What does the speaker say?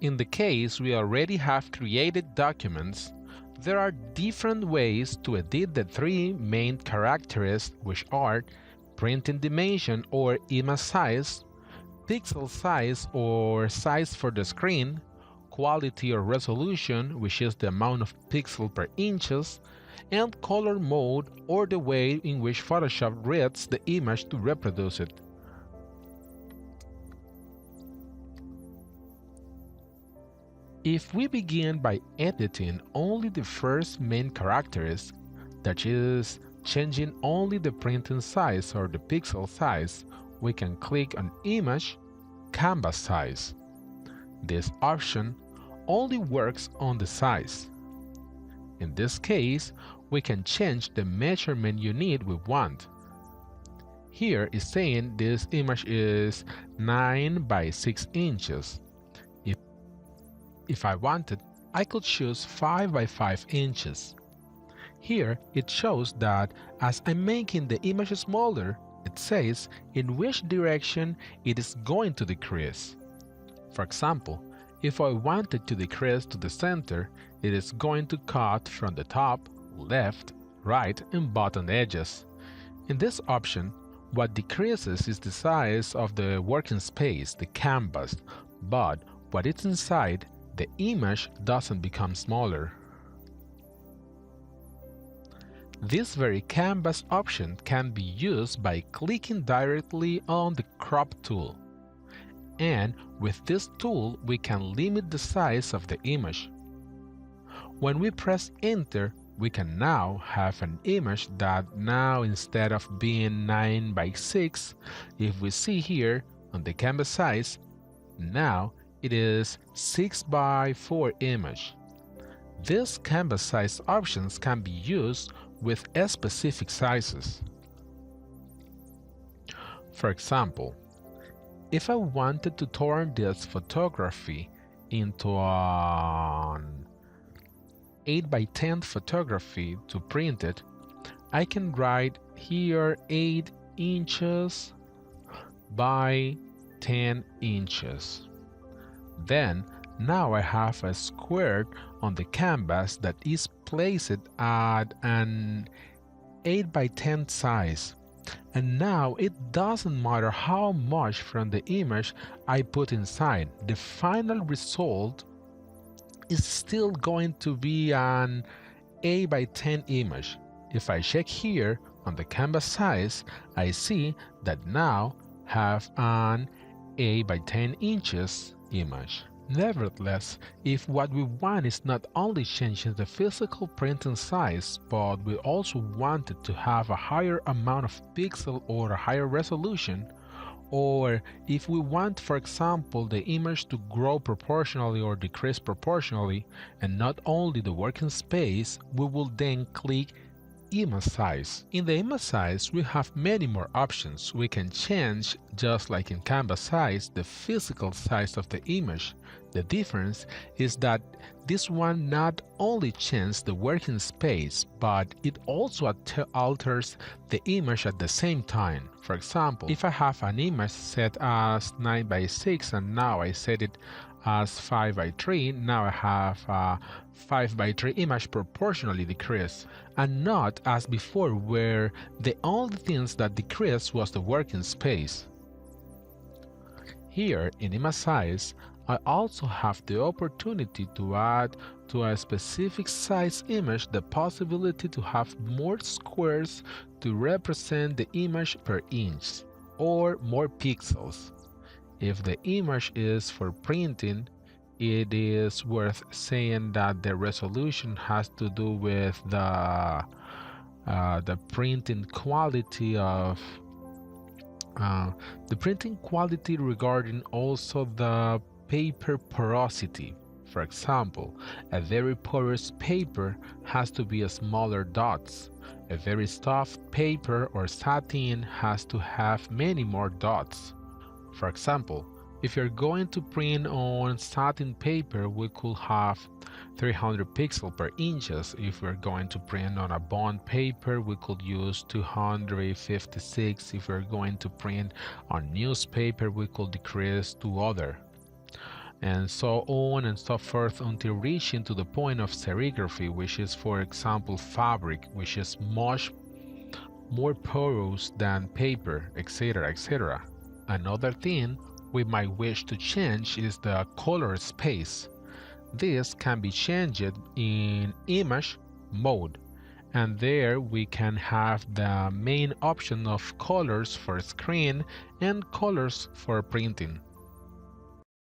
In the case we already have created documents, there are different ways to edit the three main characteristics, which are printing dimension or image size, pixel size or size for the screen, quality or resolution, which is the amount of pixel per inches, and color mode or the way in which Photoshop reads the image to reproduce it. If we begin by editing only the first main characteristic, that is, changing only the printing size or the pixel size, we can click on Image, Canvas Size. This option only works on the size. In this case, we can change the measurement unit we want. Here is saying this image is 9 by 6 inches. If I wanted, I could choose 5 by 5 inches. Here it shows that as I'm making the image smaller, it says in which direction it is going to decrease. For example, if I wanted to decrease to the center, it is going to cut from the top, left, right, and bottom edges. In this option, what decreases is the size of the working space, the canvas, but what is inside, the image doesn't become smaller. This very canvas option can be used by clicking directly on the crop tool. And with this tool, we can limit the size of the image. When we press enter, we can now have an image that now, instead of being 9 by 6, if we see here on the canvas size, now it is 6 by 4 image. These canvas size options can be used with specific sizes. For example, if I wanted to turn this photography into an 8 by 10 photography to print it, I can write here 8 inches by 10 inches. Then, now I have a square on the canvas that is placed at an 8 by 10 size. And now it doesn't matter how much from the image I put inside, the final result is still going to be an 8 by 10 image. If I check here on the canvas size, I see that now have an 8 by 10 inches image. Nevertheless, if what we want is not only changing the physical printing size, but we also wanted to have a higher amount of pixel or a higher resolution, or if we want, for example, the image to grow proportionally or decrease proportionally, and not only the working space, we will then click Image Size. In the image size, we have many more options. We can change, just like in canvas size, the physical size of the image. The difference is that this one not only changes the working space, but it also alters the image at the same time. For example, if I have an image set as 9 by 6 and now I set it as 5 by 3, now I have a 5 by 3 image proportionally decreased, and not as before where the only things that decreased was the working space. Here in image size, I also have the opportunity to add to a specific size image the possibility to have more squares to represent the image per inch, or more pixels. If the image is for printing, it is worth saying that the resolution has to do with the printing quality of the printing quality regarding also the paper porosity. For example, a very porous paper has to be smaller dots. A very soft paper or satin has to have many more dots. For example, if you're going to print on satin paper, we could have 300 pixels per inches. If we're going to print on a bond paper, we could use 256. If we're going to print on newspaper, we could decrease to other. and so on and so forth until reaching to the point of serigraphy, which is, for example, fabric, which is much more porous than paper, etc. etc. Another thing we might wish to change is the color space. This can be changed in image mode, and there we can have the main option of colors for screen and colors for printing.